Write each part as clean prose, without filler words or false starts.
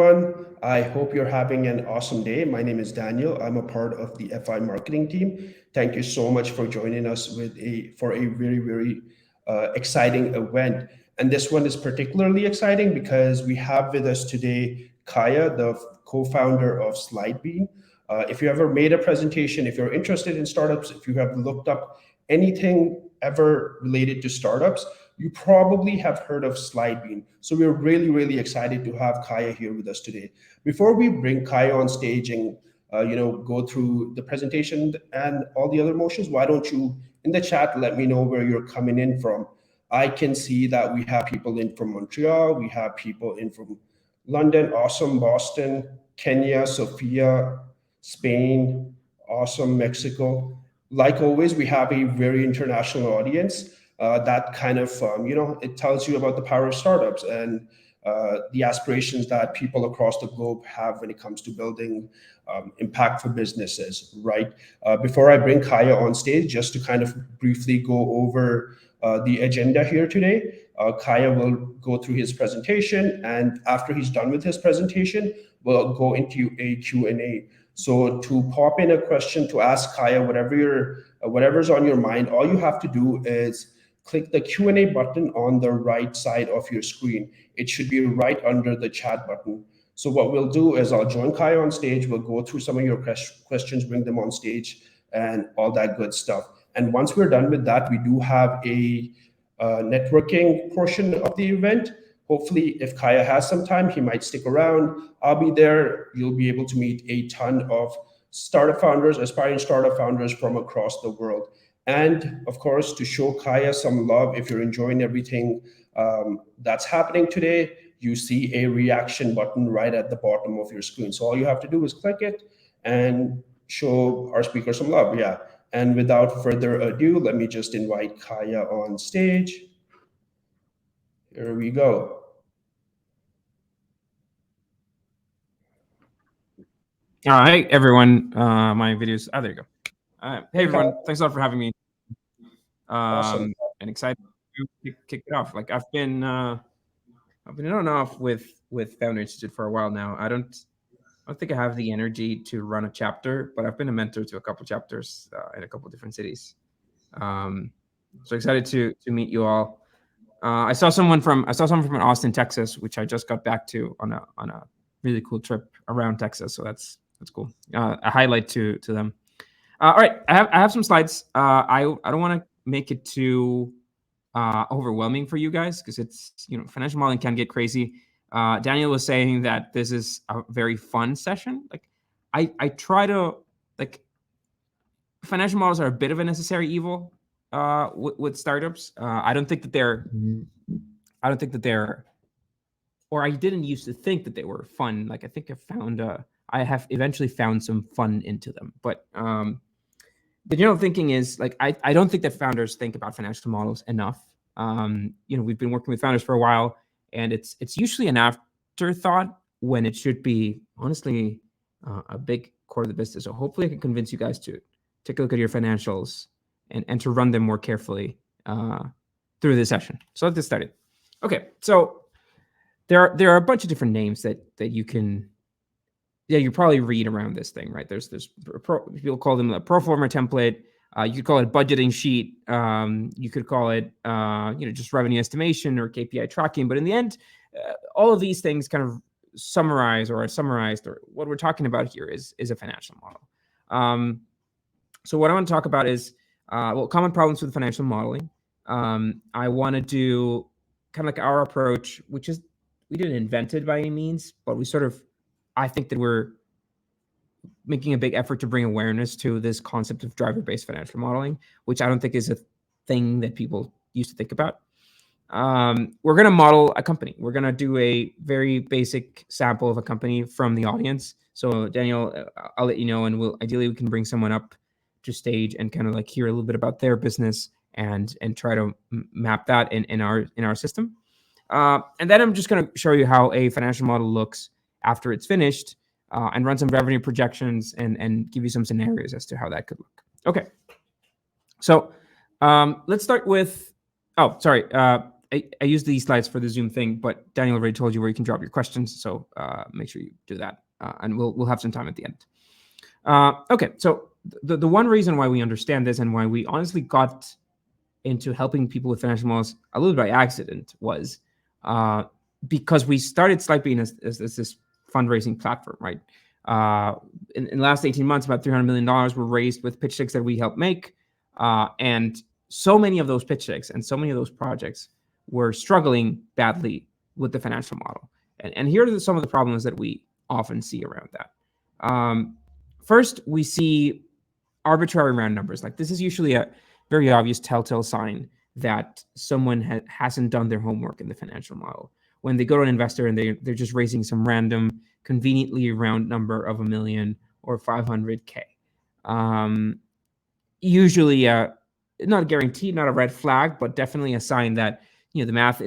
everyone. I hope you're having an awesome day. My name is Daniel. I'm a part of the FI marketing team. Thank you so much for joining us for a very exciting event. And this one is particularly exciting because we have with us today Caya, the co-founder of Slidebean. If you ever made a presentation, if you're interested in startups, if you have looked up anything ever related to startups, you probably have heard of Slidebean. So we're really excited to have Caya here with us today. Before we bring Caya on stage and go through the presentation and all the other motions, why don't you in the chat let me know where you're coming in from? I can see that we have people in from Montreal, we have people in from London, awesome, Boston, Kenya, Sofia, Spain, awesome, Mexico. Like always, we have a very international audience. That kind of, it tells you about the power of startups and the aspirations that people across the globe have when it comes to building impactful businesses, right? Before I bring Caya on stage, just to kind of briefly go over the agenda here today, Caya will go through his presentation, and after he's done with his presentation, we'll go into a Q&A. So to pop in a question to ask Caya, whatever's on your mind, all you have to do is click the Q&A button on the right side of your screen. It should be right under the chat button. So what we'll do is I'll join Caya on stage. We'll go through some of your questions, bring them on stage, and all that good stuff. And once we're done with that, we do have a networking portion of the event. Hopefully, if Caya has some time, he might stick around. I'll be there. You'll be able to meet a ton of startup founders, aspiring startup founders from across the world. And of course, to show Caya some love, if you're enjoying everything that's happening today, you see a reaction button right at the bottom of your screen. So all you have to do is click it and show our speaker some love. Yeah. And without further ado, let me just invite Caya on stage. Here we go. Hey everyone, my videos. There you go. Hey everyone, thanks a lot for having me. Awesome. And excited to kick it off. Like I've been on and off with Founder Institute for a while now. I don't think I have the energy to run a chapter, but I've been a mentor to a couple chapters in a couple different cities. So excited to meet you all. I saw someone from Austin, Texas, which I just got back to on a really cool trip around Texas. So that's cool. A highlight to them. All right, I have some slides. I don't want to make it too overwhelming for you guys because it's financial modeling can get crazy. Daniel was saying that this is a very fun session. Like I try to financial models are a bit of a necessary evil with startups. I don't think that they're. Or I didn't used to think that they were fun. Like I think I have eventually found some fun into them. But the general thinking is like I don't think that founders think about financial models enough. We've been working with founders for a while, and it's usually an afterthought when it should be honestly a big core of the business. So hopefully I can convince you guys to take a look at your financials and to run them more carefully through this session. So let's get started. Okay, so there are a bunch of different names that you can, you probably read around this thing, right? There's people call them a pro forma template. You could call it a budgeting sheet. You could call it just revenue estimation or KPI tracking. But in the end, all of these things kind of summarize or are summarized, or what we're talking about here is a financial model. So what I want to talk about is common problems with financial modeling. I want to do kind of like our approach, which is we didn't invent it by any means, but I think that we're making a big effort to bring awareness to this concept of driver-based financial modeling, which I don't think is a thing that people used to think about. We're going to model a company. We're going to do a very basic sample of a company from the audience. So Daniel, I'll let you know, and we can bring someone up to stage and kind of like hear a little bit about their business and try to map that in our system. And then I'm just going to show you how a financial model looks after it's finished, and run some revenue projections and give you some scenarios as to how that could look. Okay. So let's start with, I use these slides for the Zoom thing, but Daniel already told you where you can drop your questions, so make sure you do that, and we'll have some time at the end. Okay, so the one reason why we understand this and why we honestly got into helping people with financial models a little bit by accident was because we started Slidebean as this fundraising platform, right? In the last 18 months, about $300 million were raised with pitch decks that we helped make. And so many of those pitch decks and so many of those projects were struggling badly with the financial model. And here are some of the problems that we often see around that. First, we see arbitrary round numbers. Like, this is usually a very obvious telltale sign that someone hasn't done their homework in the financial model. When they go to an investor and they're just raising some random, conveniently round number of $1 million or 500K. Usually, not a guarantee, not a red flag, but definitely a sign that the math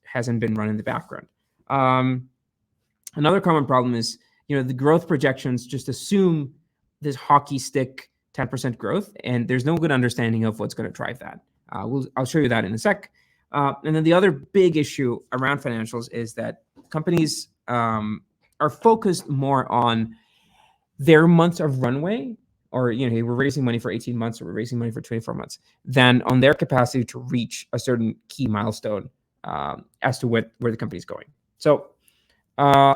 hasn't been run in the background. Another common problem is the growth projections just assume this hockey stick 10% growth, and there's no good understanding of what's going to drive that. I'll show you that in a sec. And then the other big issue around financials is that companies are focused more on their months of runway, or we're raising money for 18 months or we're raising money for 24 months, than on their capacity to reach a certain key milestone as to where the company's going. So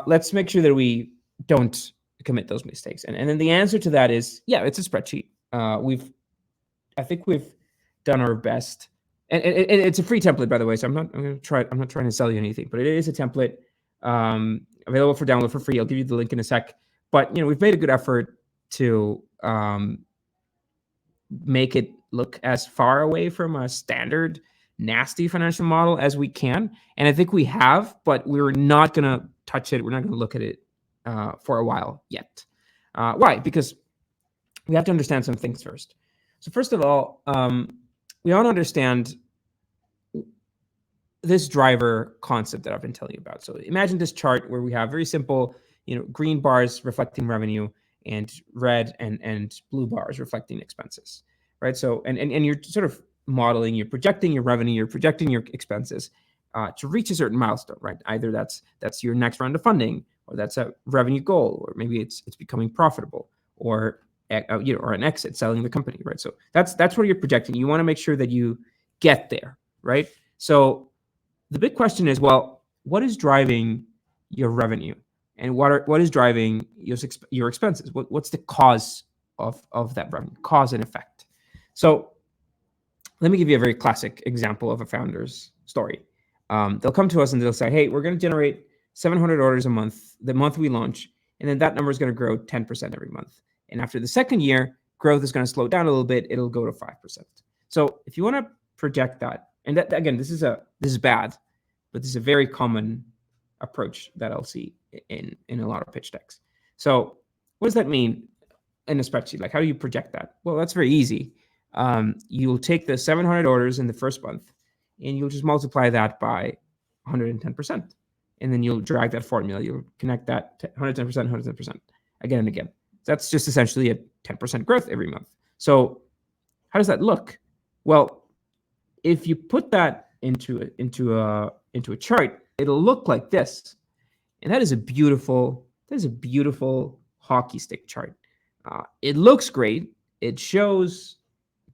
let's make sure that we don't commit those mistakes. And then the answer to that is, yeah, it's a spreadsheet. I think we've done our best, and it's a free template, by the way. So I'm not trying to sell you anything, but it is a template available for download for free. I'll give you the link in a sec. But we've made a good effort to make it look as far away from a standard nasty financial model as we can, and I think we have. But we're not going to touch it. We're not going to look at it for a while yet. Why? Because we have to understand some things first. So first of all, we all understand this driver concept that I've been telling you about. So imagine this chart where we have very simple, green bars reflecting revenue and red and blue bars reflecting expenses, right? So and you're sort of modeling, you're projecting your revenue, you're projecting your expenses to reach a certain milestone, right? Either that's your next round of funding, or that's a revenue goal, or maybe it's becoming profitable, or or an exit, selling the company, right? So that's what you're projecting. You want to make sure that you get there, right? So the big question is, well, what is driving your revenue, and what is driving your expenses? What's the cause of that revenue? Cause and effect. So let me give you a very classic example of a founder's story. They'll come to us and they'll say, hey, we're going to generate 700 orders a month the month we launch, and then that number is going to grow 10% every month. And after the second year, growth is going to slow down a little bit. It'll go to 5%. So if you want to project that, and that, again, this is bad, but this is a very common approach that I'll see in a lot of pitch decks. So what does that mean in a spreadsheet? Like, how do you project that? Well, that's very easy. You'll take the 700 orders in the first month, and you'll just multiply that by 110%. And then you'll drag that formula. You'll connect that to 110%, 110%, again and again. That's just essentially a 10% growth every month. So how does that look? Well, if you put that into a chart, it'll look like this. And that is a beautiful hockey stick chart. It looks great. It shows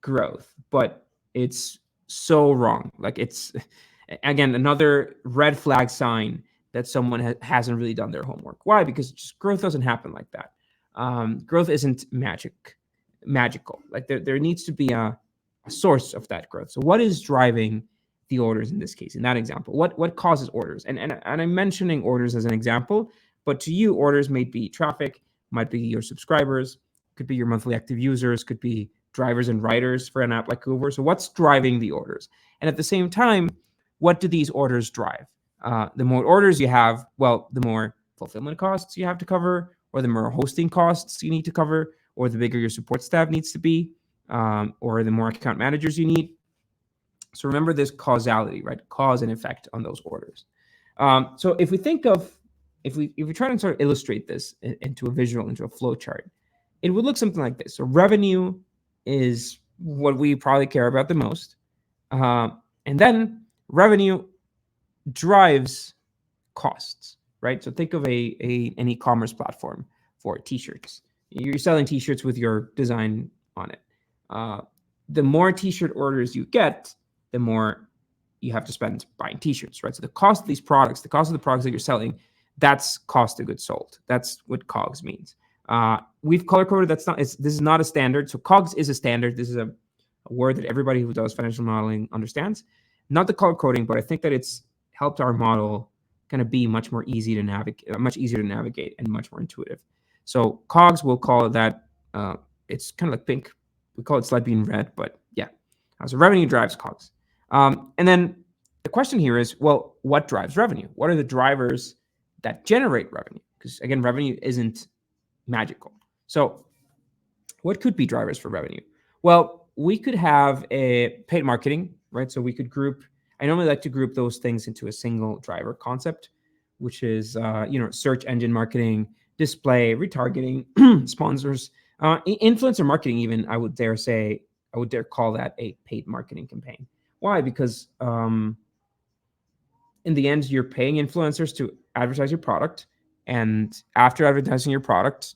growth, but it's so wrong. Like, it's, again, another red flag sign that someone hasn't really done their homework. Why? Because just growth doesn't happen like that. Growth isn't magical. Like, there needs to be a source of that growth. So what is driving the orders in this case, in that example? What causes orders? And I'm mentioning orders as an example, but to you, orders may be traffic, might be your subscribers, could be your monthly active users, could be drivers and riders for an app like Uber. So what's driving the orders? And at the same time, what do these orders drive? The more orders you have, well, the more fulfillment costs you have to cover, or the more hosting costs you need to cover, or the bigger your support staff needs to be, or the more account managers you need. So remember this causality, right? Cause and effect on those orders. So if we try to sort of illustrate this into a visual, into a flow chart, it would look something like this. So revenue is what we probably care about the most. And then revenue drives costs, right? So think of an e-commerce platform for t-shirts. You're selling t-shirts with your design on it. The more t-shirt orders you get, the more you have to spend buying t-shirts, right? So the cost of these products, the cost of the products that you're selling, that's cost of goods sold. That's what COGS means. We've color coded. This is not a standard. So COGS is a standard. This is a word that everybody who does financial modeling understands. Not the color coding, but I think that it's helped our model kind of be much easier to navigate and much more intuitive. So COGS, we'll call that. It's kind of like pink. We call it Slidebean red, but yeah. So revenue drives COGS. And then the question here is, well, what drives revenue? What are the drivers that generate revenue? Because again, revenue isn't magical. So what could be drivers for revenue? Well, we could have a paid marketing, right? So we could group, I normally like to group those things into a single driver concept, which is, search engine marketing, display, retargeting, sponsors, influencer marketing. Even I would dare call that a paid marketing campaign. Why? Because in the end, you're paying influencers to advertise your product, and after advertising your product,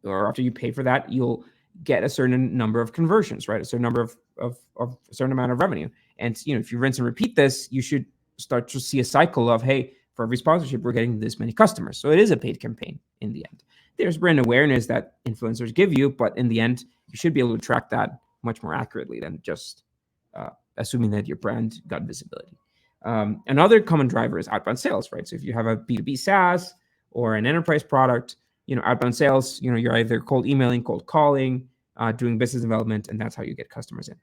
or after you pay for that, you'll get a certain number of conversions, right? A certain number of a certain amount of revenue. And if you rinse and repeat this, you should start to see a cycle of, hey, for every sponsorship, we're getting this many customers. So it is a paid campaign in the end. There's brand awareness that influencers give you, but in the end, you should be able to track that much more accurately than just assuming that your brand got visibility. Another common driver is outbound sales, right? So if you have a B2B SaaS or an enterprise product, outbound sales, you're either cold emailing, cold calling, doing business development, and that's how you get customers in.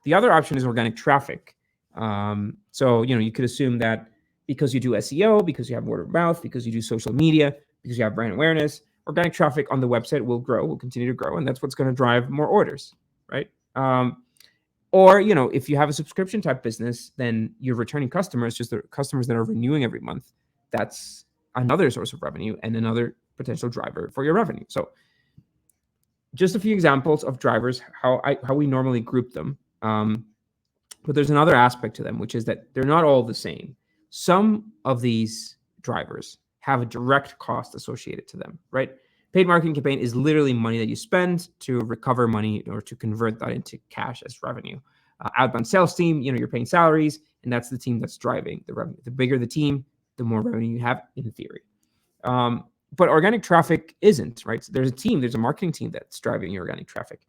The other option is organic traffic. So, you could assume that because you do SEO, because you have word of mouth, because you do social media, because you have brand awareness, organic traffic on the website will continue to grow, and that's what's going to drive more orders, right? Or, if you have a subscription type business, then you're returning customers, just the customers that are renewing every month. That's another source of revenue and another potential driver for your revenue. So just a few examples of drivers, how we normally group them. But there's another aspect to them, which is that they're not all the same. Some of these drivers have a direct cost associated to them, right? Paid marketing campaign is literally money that you spend to recover money or to convert that into cash as revenue. Outbound sales team, you're paying salaries, and that's the team that's driving the revenue. The bigger the team, the more revenue you have in theory. But organic traffic isn't, right? So there's a marketing team that's driving your organic traffic.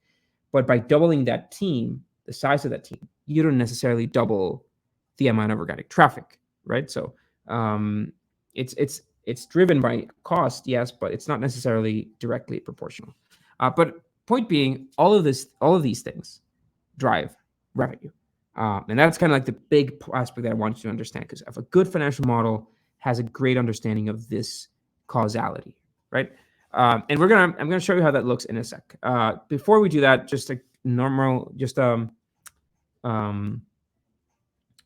But by doubling that team, the size of that team, you don't necessarily double the amount of organic traffic, right? So it's driven by cost, yes, but it's not necessarily directly proportional. But point being, all of these things drive revenue. And that's kind of like the big aspect that I want you to understand, because if a good financial model has a great understanding of this causality, right? And I'm gonna show you how that looks in a sec. Before we do that, just a normal,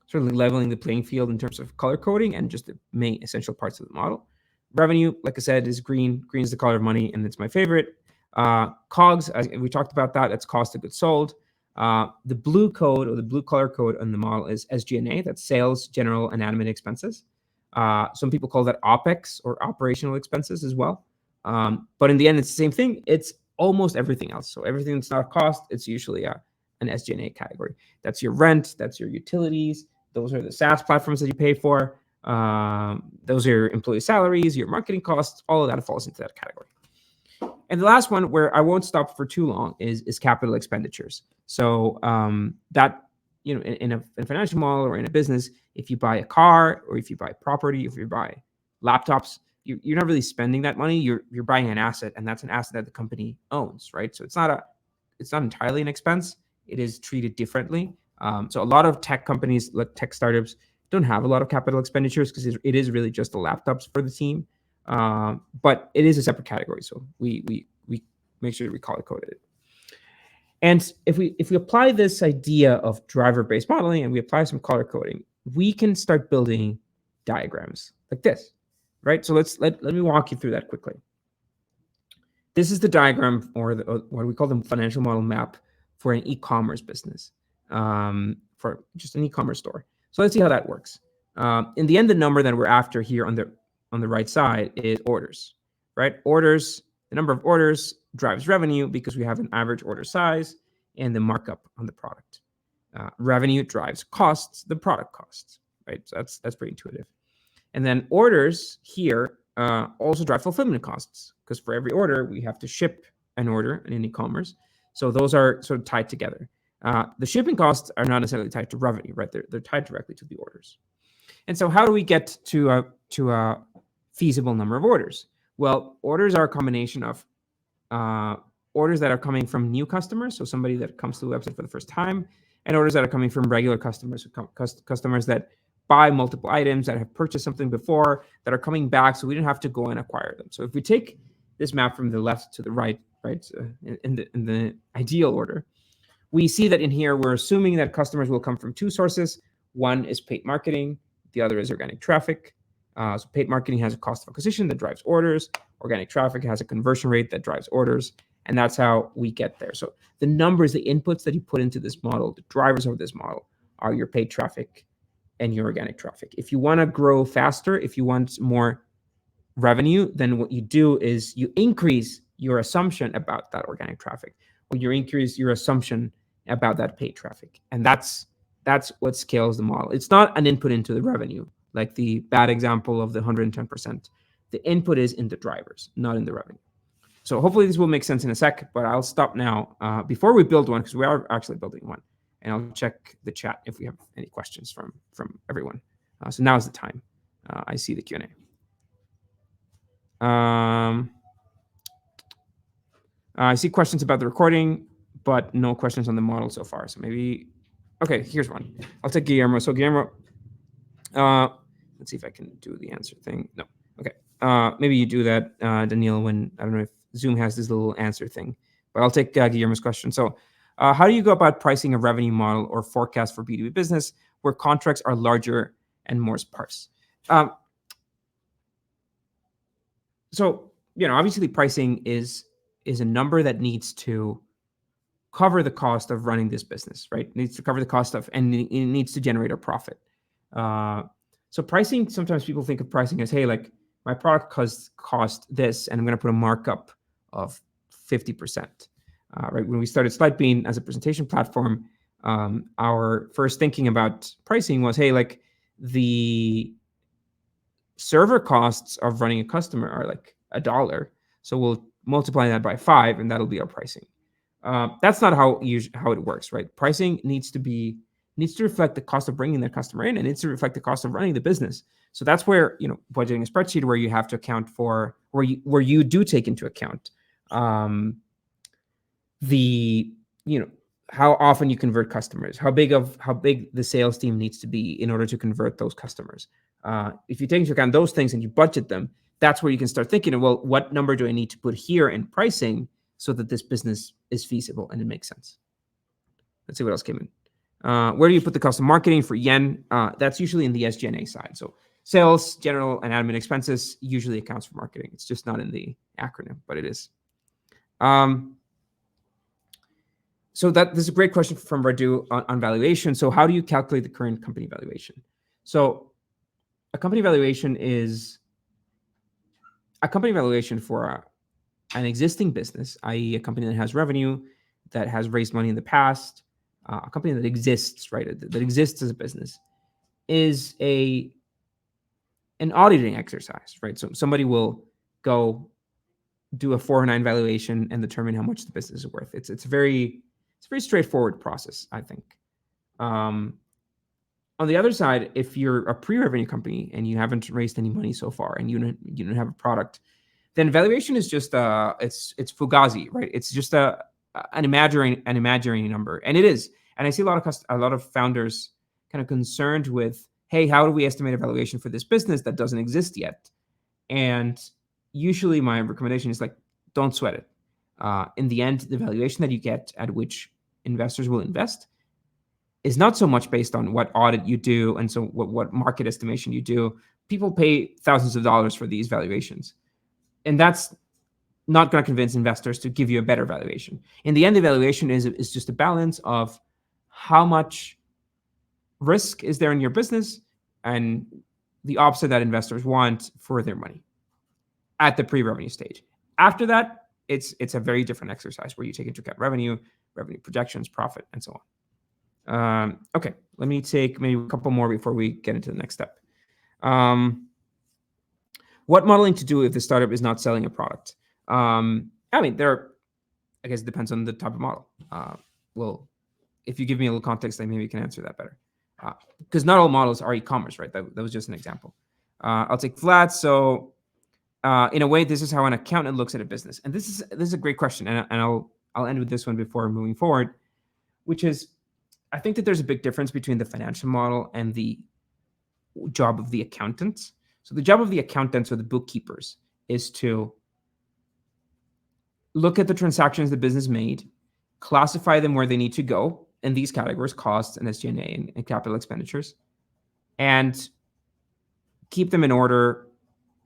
sort of leveling the playing field in terms of color coding and just the main essential parts of the model. Revenue, like I said, is green. Green is the color of money, and it's my favorite. COGS, we talked about that. That's cost of goods sold. The blue code, or the blue color code on the model, is SG&A. That's sales, general, and admin expenses. Some people call that OPEX, or operational expenses as well. But in the end, it's the same thing. It's almost everything else. So everything that's not a cost, it's usually an SG&A category. That's your rent. That's your utilities. Those are the SaaS platforms that you pay for. Those are your employee salaries, your marketing costs. All of that falls into that category. And the last one, where I won't stop for too long, is capital expenditures. So that, in a financial model or in a business, if you buy a car, or if you buy property, if you buy laptops, you're not really spending that money. You're buying an asset, and that's an asset that the company owns, right? So it's not entirely an expense. It is treated differently. So a lot of tech companies, like tech startups, don't have a lot of capital expenditures because it is really just the laptops for the team. But it is a separate category, so we make sure we color coded it. And if we apply this idea of driver-based modeling and we apply some color coding, we can start building diagrams like this, right? So let me walk you through that quickly. This is the diagram, or what we call the financial model map for an e-commerce business, for just an e-commerce store. So let's see how that works. In the end, the number that we're after here on the right side is orders, right? Orders, the number of orders drives revenue because we have an average order size and the markup on the product. Revenue drives costs, the product costs, right? So that's pretty intuitive. And then orders here also drive fulfillment costs because for every order, we have to ship an order in e-commerce. So those are sort of tied together. The shipping costs are not necessarily tied to revenue, right? They're tied directly to the orders. And so how do we get to a feasible number of orders? Well, orders are a combination of orders that are coming from new customers, so somebody that comes to the website for the first time, and orders that are coming from regular customers, customers that buy multiple items, that have purchased something before, that are coming back, so we don't have to go and acquire them. So if we take this map from the left to the right, in the ideal order, we see that in here we're assuming that customers will come from two sources. One is paid marketing, the other is organic traffic. So paid marketing has a cost of acquisition that drives orders. Organic traffic has a conversion rate that drives orders. And that's how we get there. So the numbers, the inputs that you put into this model, the drivers of this model are your paid traffic and your organic traffic. If you want to grow faster, if you want more revenue, then what you do is you increase your assumption about that organic traffic, or you increase your assumption about that paid traffic. And that's what scales the model. It's not an input into the revenue, like the bad example of the 110%. The input is in the drivers, not in the revenue. So hopefully this will make sense in a sec, but I'll stop now before we build one, because we are actually building one. And I'll check the chat if we have any questions from everyone. So now is the time. I see the Q&A. I see questions about the recording, but no questions on the model so far. So maybe, okay, here's one. I'll take Guillermo. So Guillermo, let's see if I can do the answer thing. No, okay. Maybe you do that, Daniil, when, I don't know if Zoom has this little answer thing, but I'll take Guillermo's question. So how do you go about pricing a revenue model or forecast for B2B business where contracts are larger and more sparse? So, obviously pricing is a number that needs to cover the cost of running this business, right? It needs to cover the cost of, and it needs to generate a profit. So pricing, sometimes people think of pricing as, hey, like my product cost this, and I'm going to put a markup of 50%. Right? When we started Slidebean as a presentation platform, our first thinking about pricing was, hey, like the server costs of running a customer are like $1. So we'll multiply that by 5, and that'll be our pricing. That's not how it works, right? Pricing needs to reflect the cost of bringing the customer in, and needs to reflect the cost of running the business. So that's where, budgeting a spreadsheet, where you have to account for, where you do take into account how often you convert customers, how big the sales team needs to be in order to convert those customers. If you take into account those things and you budget them, that's where you can start thinking, well, what number do I need to put here in pricing so that this business is feasible and it makes sense? Let's see what else came in. Where do you put the cost of marketing for yen? That's usually in the SG&A side. So sales, general, and admin expenses usually accounts for marketing. It's just not in the acronym, but it is. So this is a great question from Radu on valuation. So how do you calculate the current company valuation? So a company valuation is a company valuation for an existing business, i.e. a company that has revenue, that has raised money in the past, a company that exists, right, that exists as a business, is an auditing exercise, right? So somebody will go do a 409 valuation and determine how much the business is worth. It's a very straightforward process, I think. On the other side, if you're a pre-revenue company and you haven't raised any money so far and you don't have a product, then valuation is just it's fugazi, right? It's just an imaginary number, and it is. And I see a lot of founders kind of concerned with, hey, how do we estimate a valuation for this business that doesn't exist yet? And usually my recommendation is like, don't sweat it. In the end, the valuation that you get at which investors will invest is not so much based on what audit you do and so what market estimation you do. People pay thousands of dollars for these valuations, and that's not going to convince investors to give you a better valuation. In the end, the valuation is just a balance of how much risk is there in your business and the opposite that investors want for their money at the pre-revenue stage. After that, it's a very different exercise where you take into account revenue projections, profit, and so on. Okay, let me take maybe a couple more before we get into the next step. What modeling to do if the startup is not selling a product? I mean, I guess it depends on the type of model. Well, if you give me a little context, then maybe you can answer that better. Because not all models are e-commerce, right? That was just an example. I'll take flat. So in a way, this is how an accountant looks at a business. And this is a great question. And I'll end with this one before moving forward, which is, I think that there's a big difference between the financial model and the job of the accountants. So the job of the accountants or the bookkeepers is to look at the transactions the business made, classify them where they need to go in these categories, costs and SG&A and capital expenditures, and keep them in order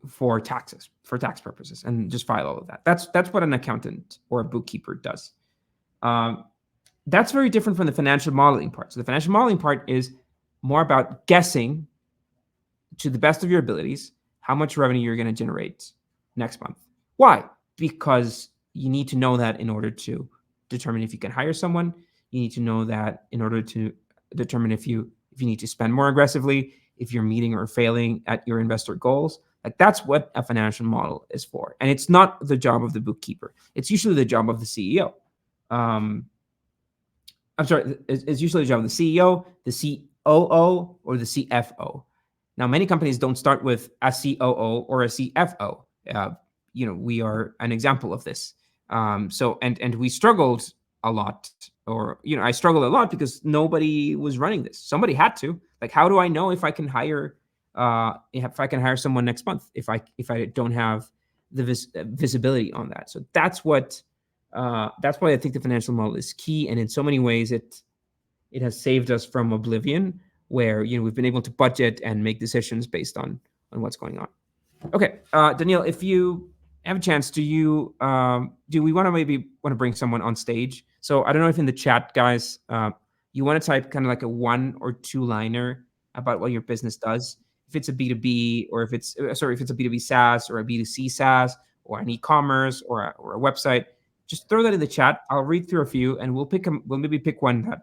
for taxes, for tax purposes, and just file all of that. That's what an accountant or a bookkeeper does. That's very different from the financial modeling part. So the financial modeling part is more about guessing to the best of your abilities how much revenue you're going to generate next month. Why? Because you need to know that in order to determine if you can hire someone. You need to know that in order to determine if you need to spend more aggressively, if you're meeting or failing at your investor goals. Like, that's what a financial model is for. And it's not the job of the bookkeeper. It's usually the job of the CEO. It's usually the job of the CEO, the COO, or the CFO. Now, many companies don't start with a COO or a CFO. We are an example of this. And we struggled a lot, or I struggled a lot because nobody was running this. Somebody had to. Like, how do I know if I can hire someone next month if I don't have the visibility on that? So that's why I think the financial model is key, and in so many ways it has saved us from oblivion, where we've been able to budget and make decisions based on what's going on. Okay, Danielle, if you have a chance, do we want to bring someone on stage? So I don't know if in the chat, guys, you want to type kind of like a 1 or 2 liner about what your business does. If it's a B2B, or if it's a B2B SaaS or a B2C SaaS or an e-commerce or a website, just throw that in the chat. I'll read through a few, and we'll maybe pick one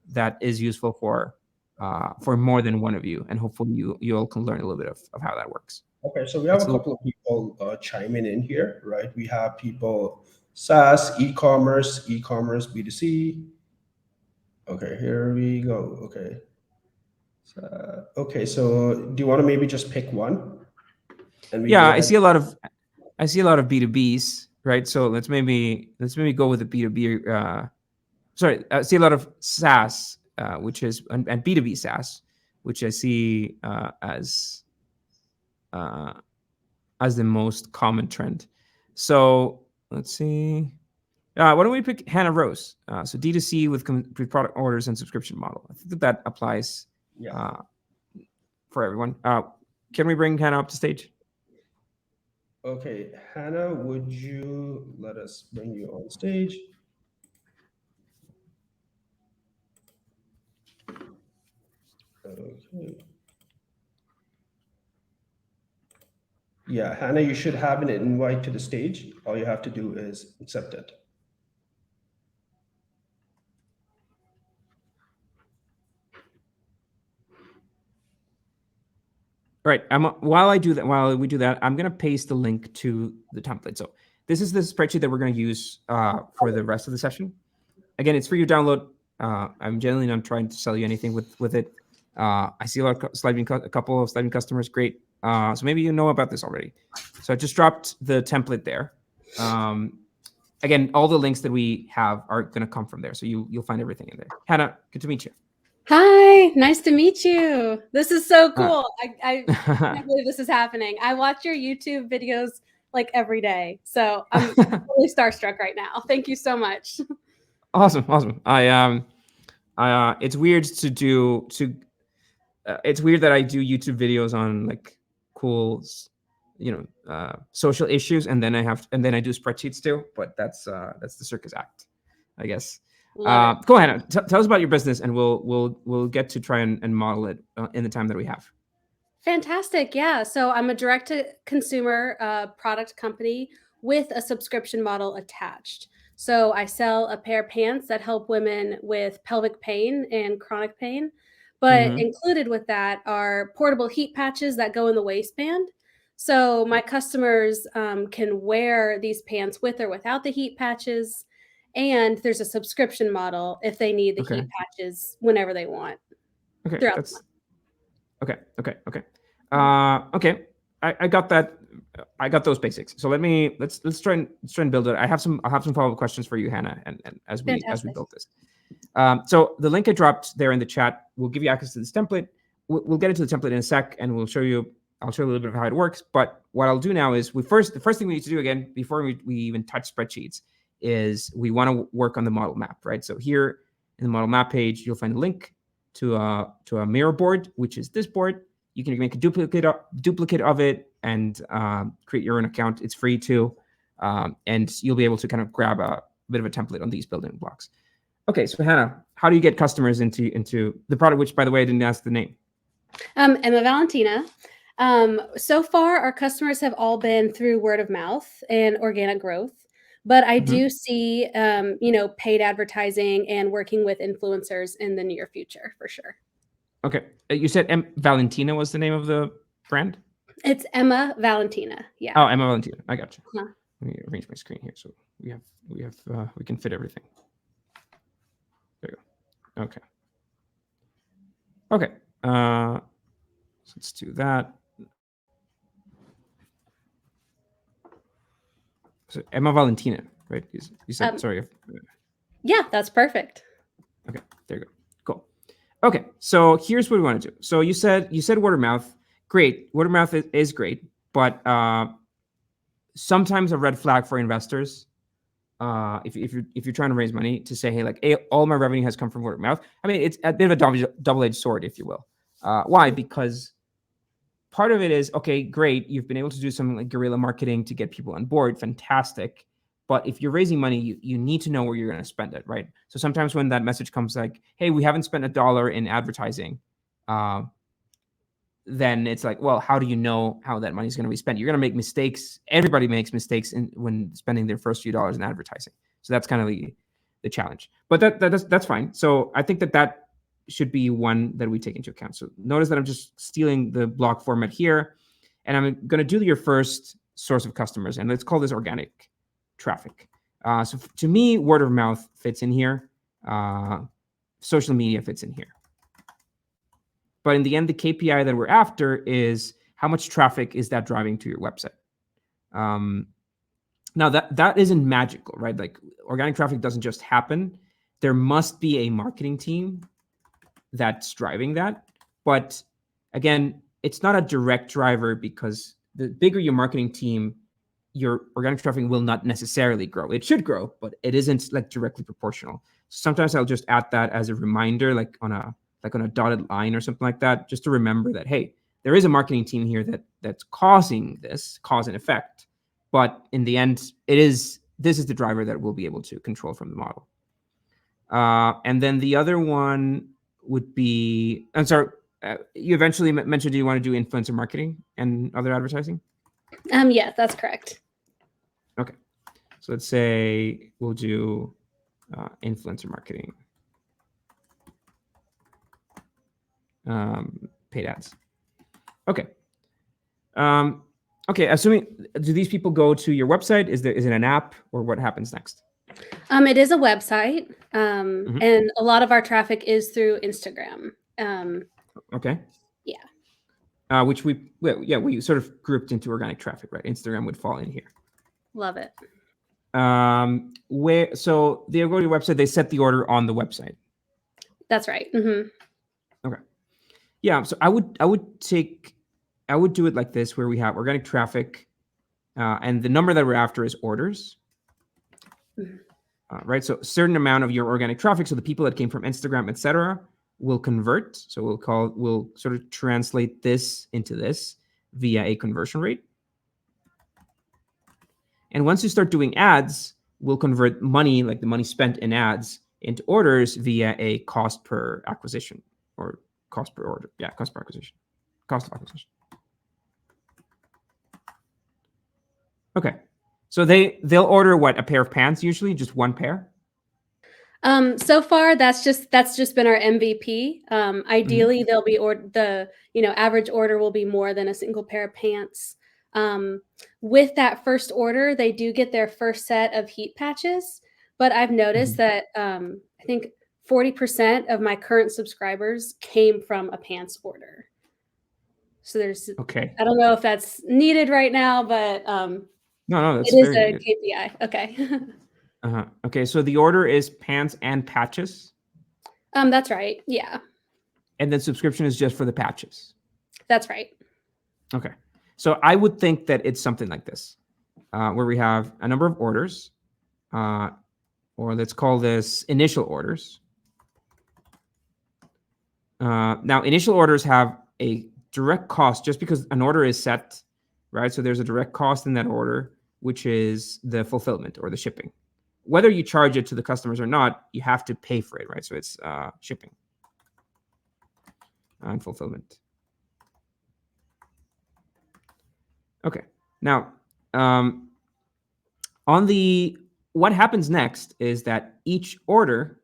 that is useful for more than one of you, and hopefully you all can learn a little bit of how that works. Okay, so we have a couple of people chiming in here, right? We have people SaaS, e-commerce, B2C. Okay, here we go. Okay. So do you want to maybe just pick one? I see a lot of B2Bs, right? So let's maybe go with the B2B. I see a lot of SaaS, which is and B2B SaaS, which I see as the most common trend. So let's see. Why don't we pick Hannah Rose? So D2C with product orders and subscription model. I think that applies for everyone. Can we bring Hannah up to stage? Okay, Hannah, would you let us bring you on stage? Okay. Yeah, Hannah, you should have an invite to the stage. All you have to do is accept it. All right. While we do that, I'm going to paste the link to the template. So this is the spreadsheet that we're going to use for the rest of the session. Again, it's for you to download. I'm generally not trying to sell you anything with it. I see a couple of Slidebean customers. Great. So maybe you know about this already. So I just dropped the template there. Again, all the links that we have are going to come from there. So you'll find everything in there. Hannah, good to meet you. Hi, nice to meet you. This is so cool. I can't believe this is happening. I watch your YouTube videos like every day. So I'm really starstruck right now. Thank you so much. Awesome. It's weird it's weird that I do YouTube videos on like cool, social issues, and then I do spreadsheets too. But that's the circus act, I guess. Go ahead. Tell us about your business, and we'll get to try and model it in the time that we have. Fantastic. Yeah. So I'm a direct to consumer product company with a subscription model attached. So I sell a pair of pants that help women with pelvic pain and chronic pain. But Mm-hmm. included with that are portable heat patches that go in the waistband. So my customers can wear these pants with or without the heat patches. And there's a subscription model if they need the Okay. heat patches whenever they want Okay. throughout the That's month. okay. Okay. Okay. Okay. I got that. I got those basics. So let's try and build it. I'll have some follow-up questions for you, Hannah, and as we Fantastic. build this. So the link I dropped there in the chat will give you access to this template. We'll get into the template in a sec, and I'll show you a little bit of how it works. But what I'll do now is the first thing we need to do again before we even touch spreadsheets is we want to work on the model map, right? So here in the model map page, you'll find a link to a mirror board, which is this board. You can make a duplicate of it and create your own account. It's free too, and you'll be able to kind of grab a bit of a template on these building blocks. Okay, so Hannah, how do you get customers into the product? Which, by the way, I didn't ask the name. Emma Valentina. So far, our customers have all been through word of mouth and organic growth, but I do see, paid advertising and working with influencers in the near future for sure. Okay, you said Valentina was the name of the brand. It's Emma Valentina. Yeah. Oh, Emma Valentina. I got you. Uh-huh. Let me arrange my screen here so we can fit everything. There you go. Okay. Okay. So let's do that. So Emma Valentina, right? You said sorry. Yeah, that's perfect. Okay, there you go. Cool. Okay, so here's what we want to do. So you said word of mouth. Great, word of mouth is great, but sometimes a red flag for investors. If you're trying to raise money, to say, hey, like, all my revenue has come from word of mouth. I mean, it's a bit of a double-edged sword, if you will. Why? Because part of it is, okay, great, you've been able to do something like guerrilla marketing to get people on board, fantastic. But if you're raising money, you need to know where you're going to spend it, right? So sometimes when that message comes like, hey, we haven't spent $1 in advertising, then it's like, well, how do you know how that money is going to be spent? You're going to make mistakes. Everybody makes mistakes when spending their first few dollars in advertising. So that's kind of the challenge. But that's fine. So I think that should be one that we take into account. So notice that I'm just stealing the block format here, and I'm going to do your first source of customers, and let's call this organic traffic. So to me, word of mouth fits in here. Social media fits in here. But in the end, the KPI that we're after is how much traffic is that driving to your website. Now that isn't magical, right? Like, organic traffic doesn't just happen. There must be a marketing team that's driving that. But again, it's not a direct driver, because the bigger your marketing team, your organic traffic will not necessarily grow. It should grow, but it isn't like directly proportional. Sometimes I'll just add that as a reminder, like on a dotted line or something like that, just to remember that, hey, there is a marketing team here that's causing this cause and effect. But in the end, this is the driver that we'll be able to control from the model. And then the other one would be, I'm sorry, you eventually mentioned you want to do influencer marketing and other advertising? Yeah, that's correct. Okay. So let's say we'll do influencer marketing. Paid ads. Okay. Okay. Assuming, do these people go to your website? Is it an app, or what happens next? It is a website, and a lot of our traffic is through Instagram. Okay. Yeah. Which we sort of grouped into organic traffic, right? Instagram would fall in here. Love it. So they go to your website, they set the order on the website. That's right. Mm-hmm. Okay. Yeah. So I would do it like this, where we have organic traffic, and the number that we're after is orders. Right. So a certain amount of your organic traffic, so the people that came from Instagram, etc., will convert. So we'll sort of translate this into this via a conversion rate. And once you start doing ads, we'll convert money, like the money spent in ads, into orders via a cost per acquisition, or cost per order. Yeah, cost per acquisition. Cost of acquisition. Okay. So they'll order what, a pair of pants usually, just one pair? So far that's just been our MVP. Ideally they'll be average order will be more than a single pair of pants. With that first order, they do get their first set of heat patches, but I've noticed that I think 40% of my current subscribers came from a pants order. So Okay. I don't know if that's needed right now, but No, that's it is very a good. KPI. Okay. Okay, so the order is pants and patches, That's right. Yeah, and then subscription is just for the patches. that's right. Okay. So I would think that it's something like this, where we have a number of orders, or let's call this initial orders. Now, initial orders have a direct cost just because an order is set, right? So there's a direct cost in that order, which is the fulfillment or the shipping. Whether you charge it to the customers or not, you have to pay for it, right? So it's shipping and fulfillment. Okay. Now, what happens next is that each order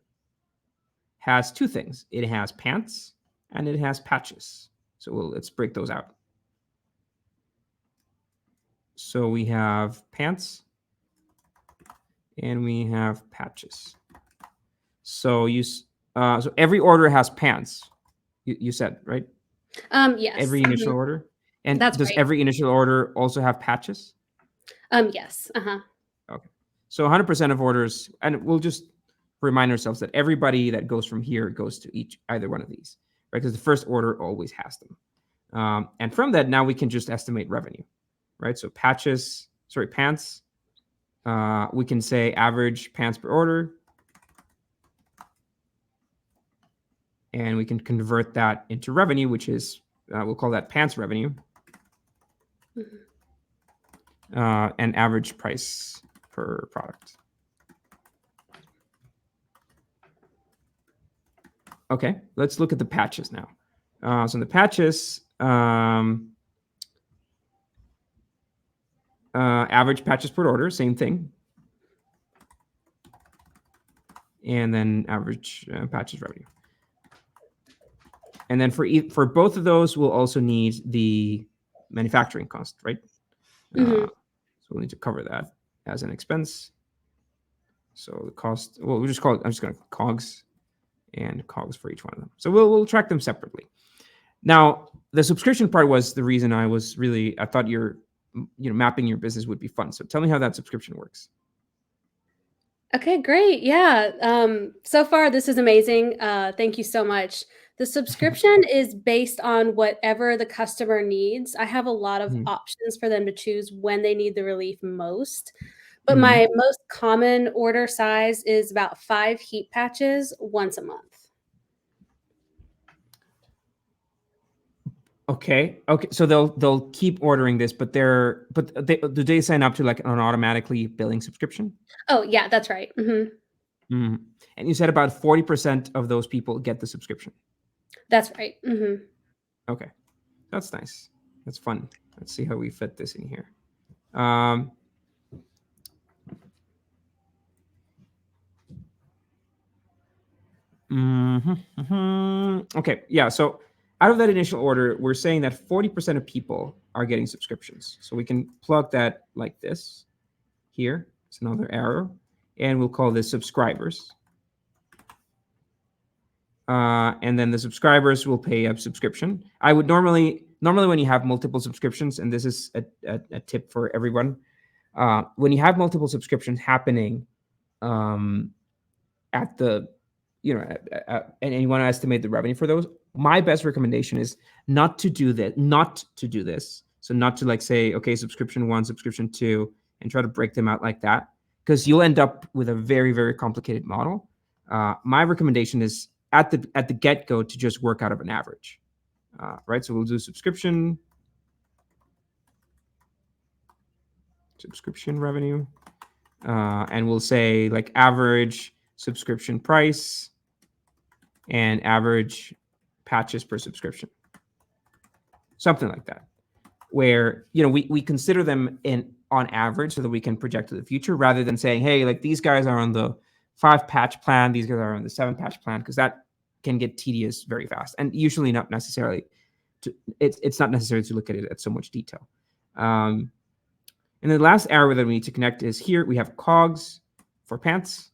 has two things. It has pants and it has patches. So let's break those out. So we have pants and we have patches. So so every order has pants. You said, right? Yes. Every initial order. And That's does right. every initial order also have patches? Yes. Okay. So 100% of orders, and we'll just remind ourselves that everybody that goes from here goes to either one of these, right? Because the first order always has them. And from that, now we can just estimate revenue, right? So pants, we can say average pants per order. And we can convert that into revenue, which is, we'll call that pants revenue. And average price per product. Okay, let's look at the patches now. So in the patches, average patches per order, same thing. And then average patches revenue. And then for both of those, we'll also need the manufacturing cost, right? So we'll need to cover that as an expense. So the cost, well, I'm just going to COGS and COGS for each one of them. So we'll track them separately. Now, the subscription part was the reason I thought mapping your business would be fun. So tell me how that subscription works. Okay, great. Yeah. So far, this is amazing. Thank you so much. The subscription is based on whatever the customer needs. I have a lot of options for them to choose when they need the relief most. But my most common order size is about 5 heat patches once a month. Okay. So they'll keep ordering this, but do they sign up to like an automatically billing subscription? Oh yeah, that's right. And you said about 40% of those people get the subscription. That's right. Okay, that's nice. That's fun. Let's see how we fit this in here. Okay, yeah. So out of that initial order, we're saying that 40% of people are getting subscriptions. So we can plug that like this. Here, it's another arrow, and we'll call this subscribers. And then the subscribers will pay a subscription. I would normally when you have multiple subscriptions, and this is a tip for everyone, when you have multiple subscriptions happening at the, and you want to estimate the revenue for those, my best recommendation is not to do this. So not to like say, okay, subscription 1, subscription 2, and try to break them out like that, because you'll end up with a very, very complicated model. My recommendation is at the get-go to just work out of an average, right? So we'll do subscription revenue, and we'll say like average subscription price and average patches per subscription. something like that, where we consider them on average so that we can project to the future, rather than saying, hey, like these guys are on the 5-patch plan, these guys are on the 7-patch plan, because that can get tedious very fast, and usually not necessarily. It's not necessary to look at it at so much detail. And the last arrow that we need to connect is here. We have COGS for pants,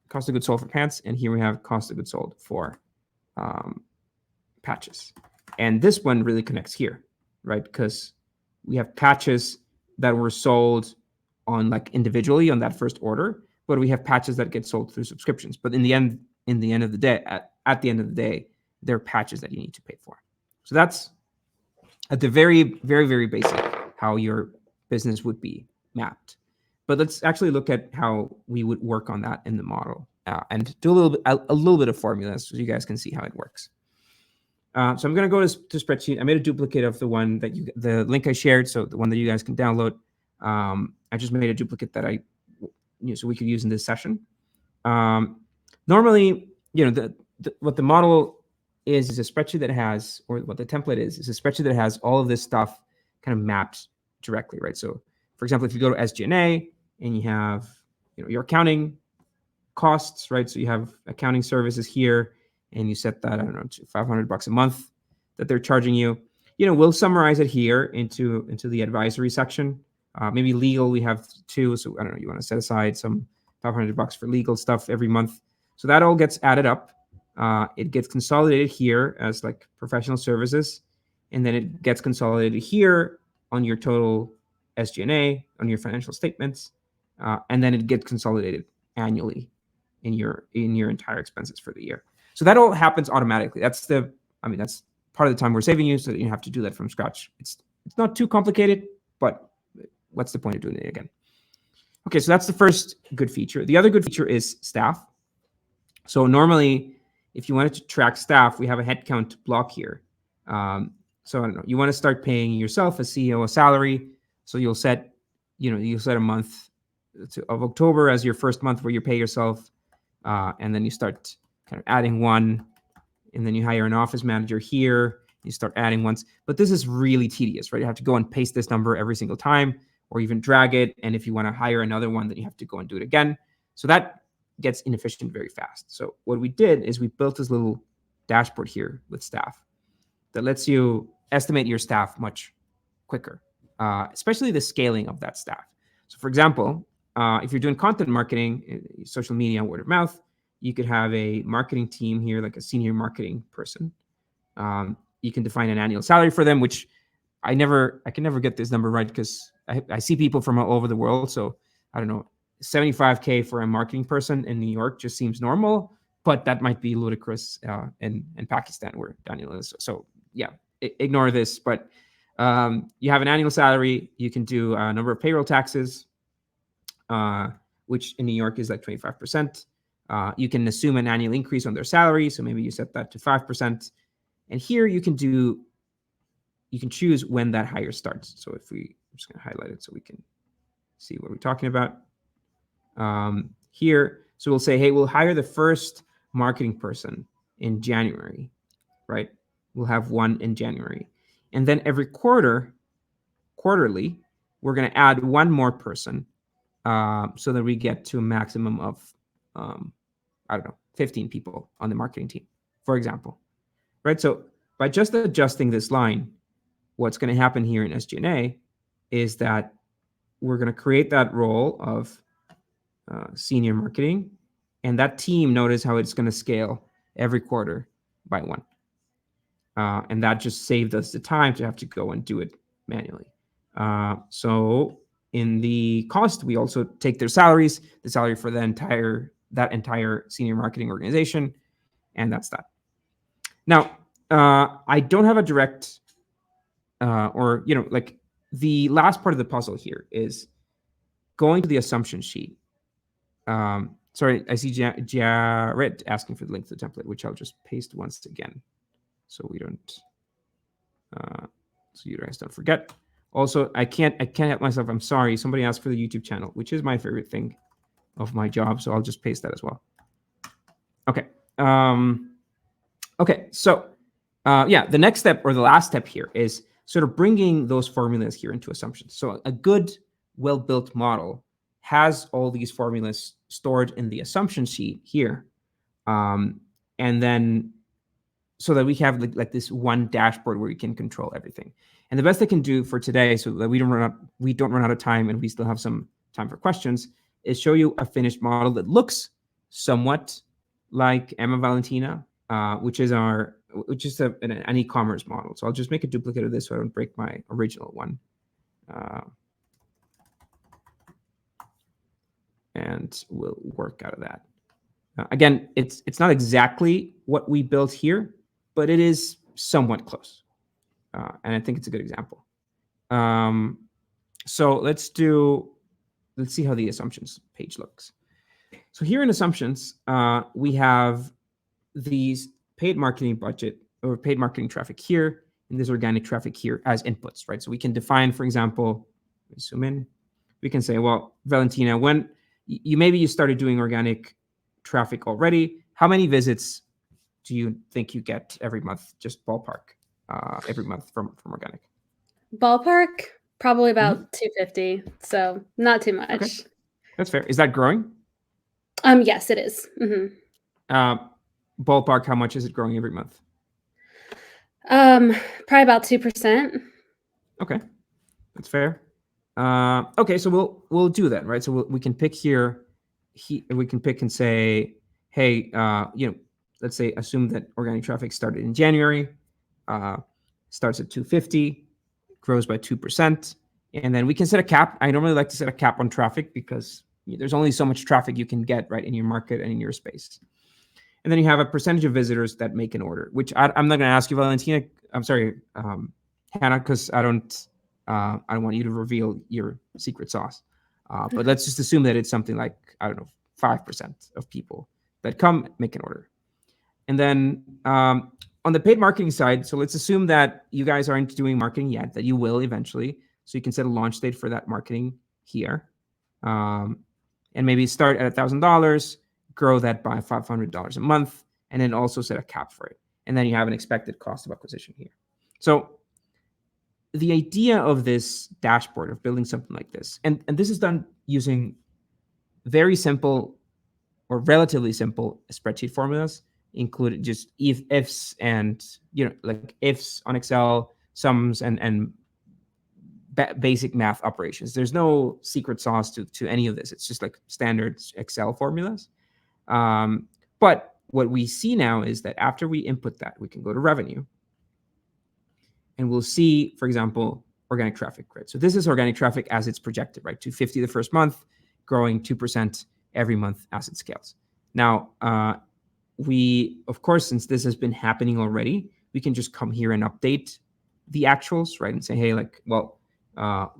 cost of goods sold for pants, and here we have cost of goods sold for patches. And this one really connects here, right? Because we have patches that were sold on like individually on that first order, but we have patches that get sold through subscriptions. But in the end of the day, at the end of the day, they're patches that you need to pay for. So that's at the very, very, very basic how your business would be mapped. But let's actually look at how we would work on that in the model and do a little bit of formulas so you guys can see how it works. So I'm going to go to spreadsheet. I made a duplicate of the one that the link I shared, so the one that you guys can download. I just made a duplicate that so we could use in this session. Normally, what the model is a spreadsheet that has, or what the template is a spreadsheet that has all of this stuff kind of mapped directly, right? So, for example, if you go to SG&A and you have your accounting costs, right? So you have accounting services here, and you set that, I don't know, to $500 a month that they're charging you. We'll summarize it here into the advisory section. Maybe legal, we have 2. So I don't know, you want to set aside some $500 for legal stuff every month. So that all gets added up. It gets consolidated here as like professional services, and then it gets consolidated here on your total SG&A, on your financial statements, and then it gets consolidated annually in your entire expenses for the year. So that all happens automatically. That's part of the time we're saving you, so that you have to do that from scratch. It's not too complicated, but what's the point of doing it again? Okay, so that's the first good feature. The other good feature is staff. So normally, if you wanted to track staff, we have a headcount block here. So I don't know, you want to start paying yourself as CEO a salary. So you'll set a month of October as your first month where you pay yourself, and then you start kind of adding one, and then you hire an office manager here. You start adding ones, but this is really tedious, right? You have to go and paste this number every single time, or even drag it. And if you want to hire another one, then you have to go and do it again. So that gets inefficient very fast. So what we did is we built this little dashboard here with staff that lets you estimate your staff much quicker, especially the scaling of that staff. So for example, if you're doing content marketing, social media, word of mouth, you could have a marketing team here, like a senior marketing person. You can define an annual salary for them, which I can never get this number right, because I see people from all over the world. So I don't know, $75K for a marketing person in New York just seems normal, but that might be ludicrous in Pakistan, where Daniel is. So yeah, ignore this. But you have an annual salary. You can do a number of payroll taxes, which in New York is like 25%. You can assume an annual increase on their salary. So maybe you set that to 5%. And here you can choose when that hire starts. So I'm just going to highlight it so we can see what we're talking about. Here, so we'll say, hey, we'll hire the first marketing person in January, right? We'll have one in January. And then every quarterly, we're going to add one more person so that we get to a maximum of, 15 people on the marketing team, for example, right? So by just adjusting this line, what's going to happen here in SG&A is that we're going to create that role of senior marketing, and that team, notice how it's going to scale every quarter by 1. And that just saved us the time to have to go and do it manually. So in the cost, we also take their salaries, the salary for that entire senior marketing organization, and that's that. Now, I don't have a direct, the last part of the puzzle here is going to the assumption sheet. Sorry, I see Jared asking for the link to the template, which I'll just paste once again, so we don't, so you guys don't forget. Also, I can't help myself. I'm sorry. Somebody asked for the YouTube channel, which is my favorite thing of my job, so I'll just paste that as well. Okay. Okay. So, yeah, the next step, or the last step here, is sort of bringing those formulas here into assumptions. So a good, well-built model has all these formulas stored in the assumption sheet here. And then so that we have like this one dashboard where we can control everything. And the best I can do for today, so that we don't run out of time and we still have some time for questions, is show you a finished model that looks somewhat like Emma Valentina, which is an e-commerce model. So I'll just make a duplicate of this so I don't break my original one. And we'll work out of that. Again, it's not exactly what we built here, but it is somewhat close. And I think it's a good example. So let's see how the assumptions page looks. So here in assumptions, we have these paid marketing budget or paid marketing traffic here, and this organic traffic here as inputs, right? So we can define, for example, let me zoom in. We can say, well, Valentina, when you started doing organic traffic already, how many visits do you think you get every month? Just ballpark, every month from organic. Ballpark, probably about 250. So not too much. Okay. That's fair. Is that growing? Yes, it is. Ballpark, how much is it growing every month? Probably about 2%. Okay, that's fair. Okay, so we'll do that, right? So we can pick here. We can pick and say, hey, let's say assume that organic traffic started in January, starts at 250, grows by 2%, and then we can set a cap. I normally like to set a cap on traffic because there's only so much traffic you can get, right, in your market and in your space. And then you have a percentage of visitors that make an order, which I'm not going to ask you, Valentina. I'm sorry, Hannah, because I don't want you to reveal your secret sauce. But let's just assume that it's something like, I don't know, 5% of people that come make an order. And then on the paid marketing side, so let's assume that you guys aren't doing marketing yet, that you will eventually. So you can set a launch date for that marketing here. And maybe start at $1,000, grow that by $500 a month, and then also set a cap for it. And then you have an expected cost of acquisition here. So the idea of this dashboard, of building something like this, and this is done using very simple or relatively simple spreadsheet formulas, including just ifs and, like ifs on Excel, sums and basic math operations. There's no secret sauce to any of this. It's just like standard Excel formulas. But what we see now is that after we input that, we can go to revenue. And we'll see, for example, organic traffic, right? So this is organic traffic as it's projected, right? 250 the first month, growing 2% every month as it scales. Now, we, of course, since this has been happening already, we can just come here and update the actuals, right? And say, hey, like, well,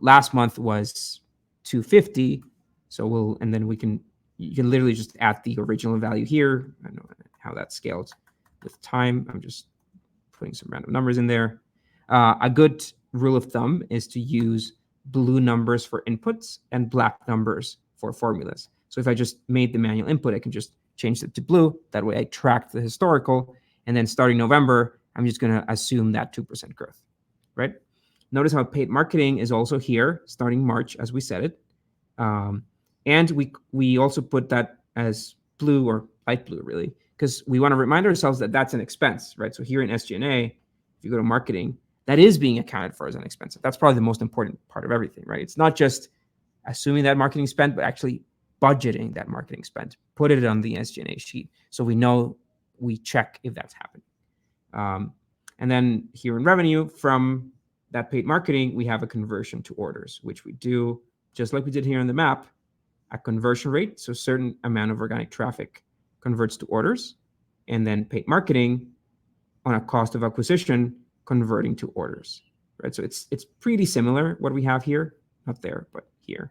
last month was 250. So and then you can literally just add the original value here. I don't know how that scaled with time. I'm just putting some random numbers in there. A good rule of thumb is to use blue numbers for inputs and black numbers for formulas. So if I just made the manual input, I can just change it to blue. That way I track the historical. And then starting November, I'm just going to assume that 2% growth, right? Notice how paid marketing is also here, starting March, as we said it. And we also put that as blue or light blue, really, because we want to remind ourselves that that's an expense, right? So here in SG&A, if you go to marketing, that is being accounted for as an expense. That's probably the most important part of everything, right? It's not just assuming that marketing spend, but actually budgeting that marketing spend, put it on the SG&A sheet so we check if that's happening. And then here in revenue, from that paid marketing, we have a conversion to orders, which we do just like we did here on the map, a conversion rate. So a certain amount of organic traffic converts to orders, and then paid marketing on a cost of acquisition converting to orders, right? So it's pretty similar what we have here, not there, but here,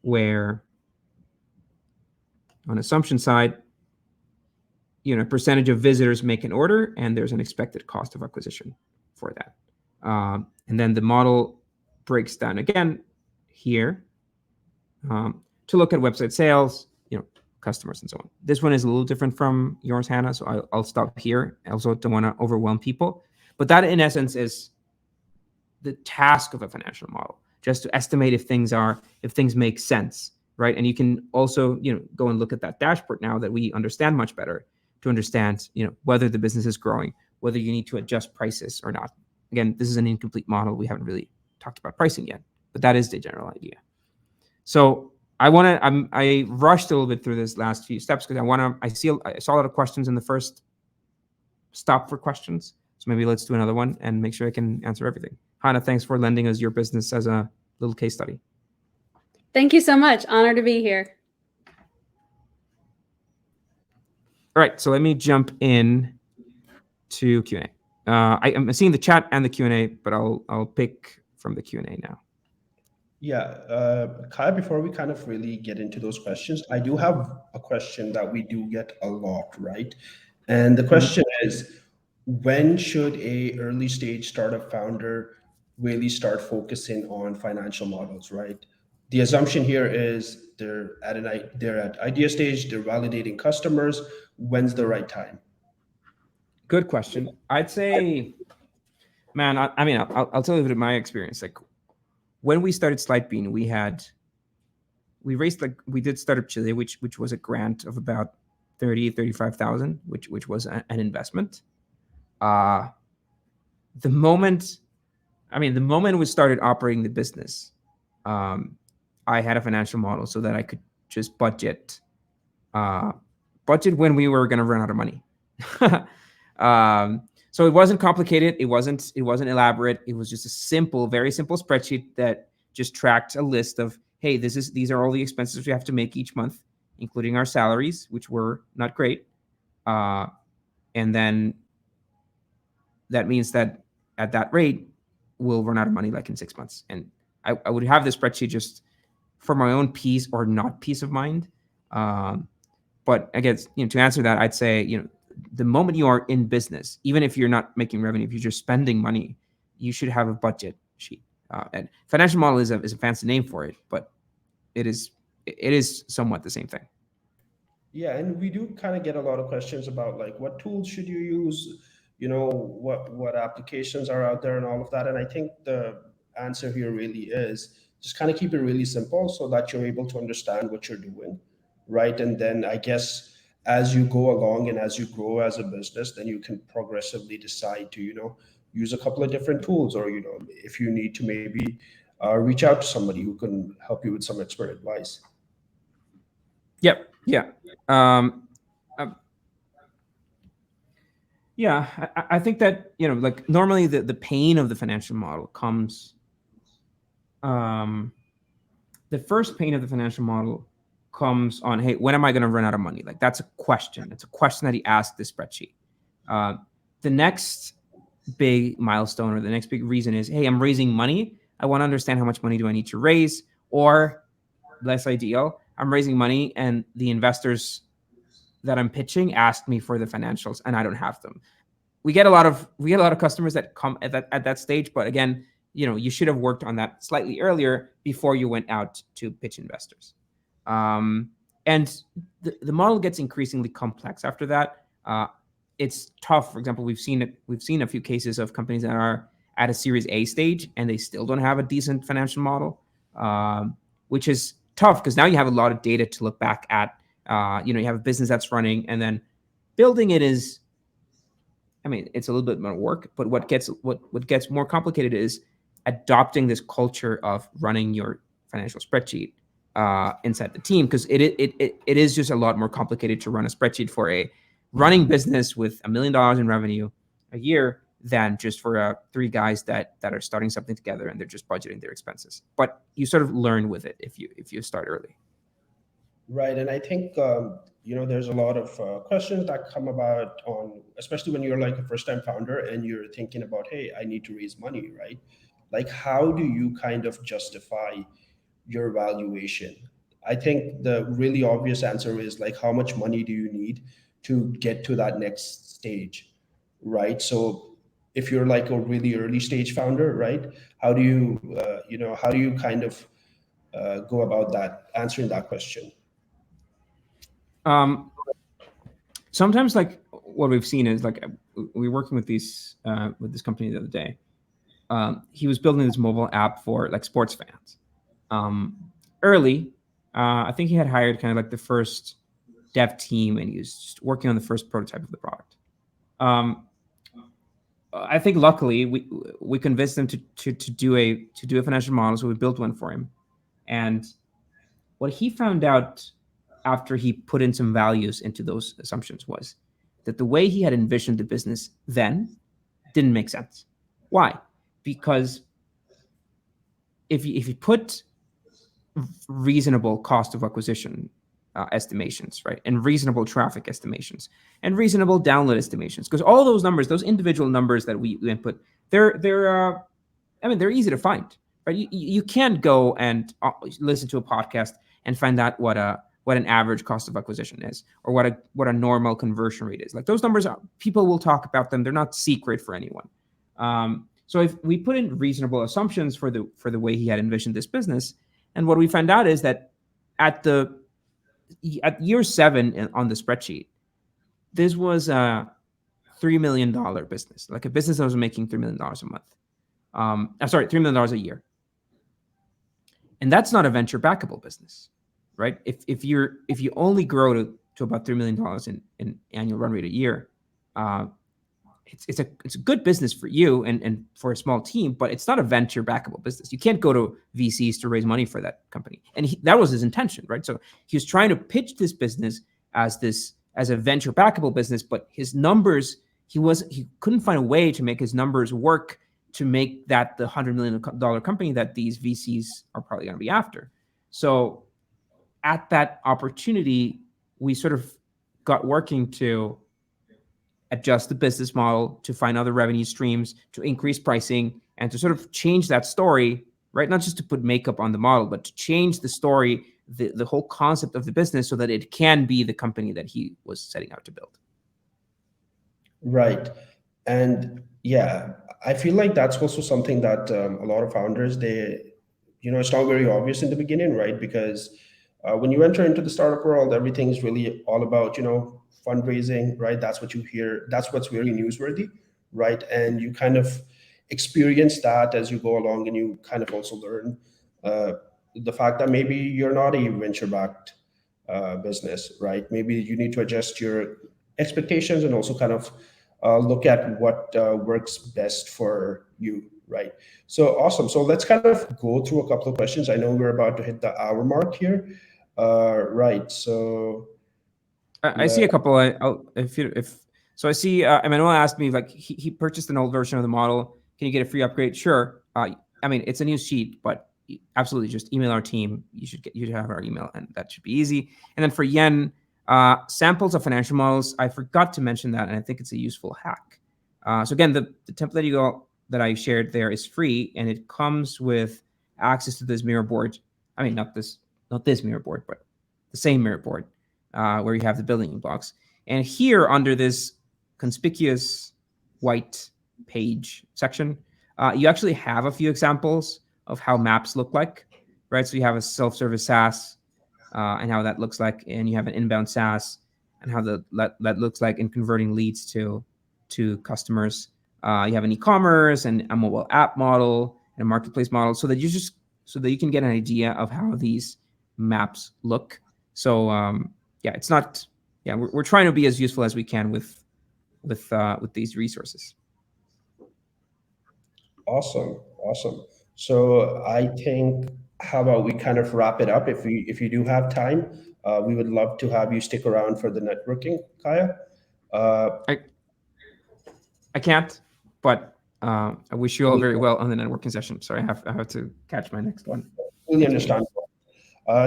where on assumption side, percentage of visitors make an order, and there's an expected cost of acquisition for that. And then the model breaks down again here to look at website sales, customers and so on. This one is a little different from yours, Hannah, so I'll stop here. I also don't want to overwhelm people. But that, in essence, is the task of a financial model, just to estimate if things make sense, right? And you can also, go and look at that dashboard now that we understand much better, to understand, whether the business is growing, whether you need to adjust prices or not. Again, this is an incomplete model. We haven't really talked about pricing yet, but that is the general idea. So I rushed a little bit through this last few steps because I saw a lot of questions in the first stop for questions. So maybe let's do another one and make sure I can answer everything. Hannah, thanks for lending us your business as a little case study. Thank you so much. Honored to be here. All right, so let me jump in to Q&A. I'm seeing the chat and the Q&A, but I'll pick from the Q&A now. Yeah, Kaya, before we kind of really get into those questions, I do have a question that we do get a lot, right? And the question is, when should a early stage startup founder really start focusing on financial models, right? The assumption here is they're at idea stage, they're validating customers. When's the right time? Good question. I'd say, man, I'll tell you a bit of my experience. Like when we started Slidebean, we did Startup Chile, which was a grant of about 35,000, which was an investment. The moment we started operating the business, I had a financial model so that I could just budget when we were going to run out of money. So it wasn't complicated. It wasn't elaborate. It was just a very simple spreadsheet that just tracked a list of, hey, these are all the expenses we have to make each month, including our salaries, which were not great. And then that means that at that rate, we'll run out of money like in 6 months. And I would have this spreadsheet just for my own peace or not peace of mind. But again, to answer that, I'd say, the moment you are in business, even if you're not making revenue, if you're just spending money, you should have a budget sheet. And financial model is a fancy name for it, but it is somewhat the same thing. Yeah, and we do kind of get a lot of questions about like what tools should you use, what applications are out there and all of that. And I think the answer here really is just kind of keep it really simple so that you're able to understand what you're doing, right? And then I guess as you go along and as you grow as a business, then you can progressively decide to, use a couple of different tools, or, if you need to maybe reach out to somebody who can help you with some expert advice. Yep. Yeah. Yeah. I think that, like normally the pain of the financial model comes, the first pain of the financial model comes on, hey, when am I going to run out of money? Like that's a question. It's a question that he asked this spreadsheet. The next big milestone or the next big reason is, hey, I'm raising money. I want to understand how much money do I need to raise, or less ideal, I'm raising money and the investors that I'm pitching asked me for the financials and I don't have them. We get a lot of customers that come at that stage, but again, you should have worked on that slightly earlier before you went out to pitch investors. And the model gets increasingly complex after that. It's tough. For example, we've seen a few cases of companies that are at a Series A stage and they still don't have a decent financial model, which is tough because now you have a lot of data to look back at. You have a business that's running, and then building it is, it's a little bit more work. But what gets more complicated is adopting this culture of running your financial spreadsheet inside the team, because it is just a lot more complicated to run a spreadsheet for a running business with $1 million in revenue a year than just for 3 guys that are starting something together and they're just budgeting their expenses. But you sort of learn with it if you start early. Right, and I think there's a lot of questions that come about especially when you're like a first-time founder and you're thinking about, hey, I need to raise money, right? Like, how do you kind of justify your valuation? I think the really obvious answer is like, how much money do you need to get to that next stage, right? So if you're like a really early stage founder, right, how do you kind of go about that, answering that question? Sometimes, like what we've seen is like we were working with this company the other day, he was building this mobile app for like sports fans. Early, I think he had hired kind of like the first dev team, and he was just working on the first prototype of the product. I think luckily we convinced him to do a financial model, so we built one for him. And what he found out after he put in some values into those assumptions was that the way he had envisioned the business then didn't make sense. Why? Because if you put reasonable cost of acquisition estimations, right, and reasonable traffic estimations, and reasonable download estimations, because all those numbers, those individual numbers that we input, they're they're easy to find, right? You can't go and listen to a podcast and find out what an average cost of acquisition is, or what a normal conversion rate is. Like those numbers, people will talk about them. They're not secret for anyone. So if we put in reasonable assumptions for the way he had envisioned this business, and what we found out is that at year 7 on the spreadsheet, this was a $3 million business, like a business that was making $3 million a month. $3 million a year. And that's not a venture backable business, right? If you only grow to about $3 million in annual run rate a year, it's a good business for you and for a small team, but it's not a venture backable business. You can't go to VCs to raise money for that company. And that was his intention, right? So he was trying to pitch this business as a venture backable business, but his numbers, he couldn't find a way to make his numbers work to make that the $100 million company that these VCs are probably going to be after. So at that opportunity, we sort of got working to adjust the business model, to find other revenue streams, to increase pricing, and to sort of change that story, right? Not just to put makeup on the model, but to change the story, the whole concept of the business, so that it can be the company that he was setting out to build. Right. And yeah, I feel like that's also something that a lot of founders, it's not very obvious in the beginning, right? Because when you enter into the startup world, everything's really all about, fundraising, right? That's what you hear. That's what's very newsworthy, right? And you kind of experience that as you go along, and you kind of also learn the fact that maybe you're not a venture-backed business, right? Maybe you need to adjust your expectations and also kind of look at what works best for you, right? So awesome. So let's kind of go through a couple of questions. I know we're about to hit the hour mark here. Right. So I see a couple. So I see Emmanuel asked me, like, he purchased an old version of the model. Can you get a free upgrade? Sure. It's a new sheet, but absolutely, just email our team. You should have our email, and that should be easy. And then for Yen, samples of financial models. I forgot to mention that, and I think it's a useful hack. So again, the template that I shared there is free, and it comes with access to this mirror board. Not this mirror board, but the same mirror board where you have the building blocks. And here under this conspicuous white page section, you actually have a few examples of how maps look like, right? So you have a self-service SaaS and how that looks like, and you have an inbound SaaS and how that looks like in converting leads to customers. You have an e-commerce and a mobile app model and a marketplace model, so that you can get an idea of how these maps look. So we're trying to be as useful as we can with these resources. Awesome. So I think, how about we kind of wrap it up? If you do have time, we would love to have you stick around for the networking, Caya. I can't, but I wish you all very well on the networking session. Sorry, I have to catch my next one. Really understand.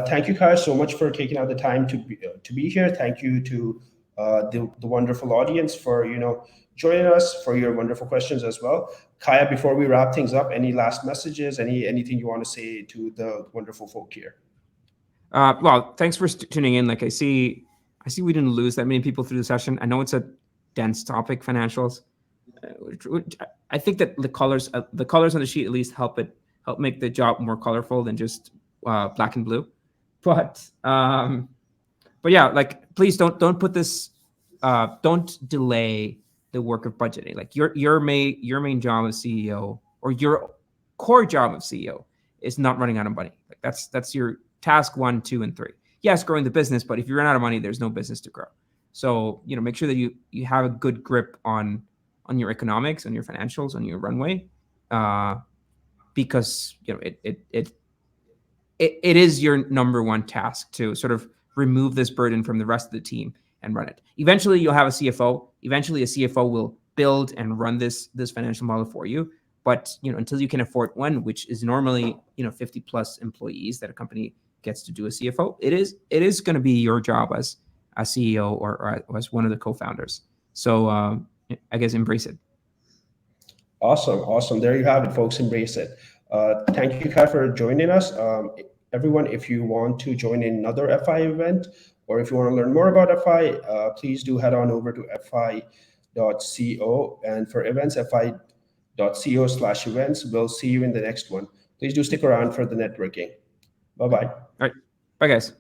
Thank you, Caya, so much for taking out the time to be here. Thank you to the wonderful audience for joining us, for your wonderful questions as well. Caya, before we wrap things up, any last messages? Anything you want to say to the wonderful folk here? Well, thanks for tuning in. Like I see we didn't lose that many people through the session. I know it's a dense topic, financials. I think that the colors on the sheet at least help make the job more colorful than just black and blue. But yeah, like, please don't put this. Don't delay the work of budgeting. Like your main job as CEO or your core job of CEO is not running out of money. Like that's your task 1, 2, and 3. Yes, growing the business, but if you run out of money, there's no business to grow. So, make sure that you have a good grip on your economics, on your financials, on your runway, because it is your number one task to sort of remove this burden from the rest of the team and run it. Eventually, you'll have a CFO. Eventually, a CFO will build and run this financial model for you. But until you can afford one, which is normally 50 plus employees that a company gets to do a CFO, it is going to be your job as a CEO or as one of the co-founders. So I guess embrace it. Awesome. There you have it, folks. Embrace it. Thank you, Kai, for joining us. Everyone, if you want to join another FI event, or if you want to learn more about FI, please do head on over to fi.co. And for events, fi.co/events. We'll see you in the next one. Please do stick around for the networking. Bye-bye. All right. Bye, guys.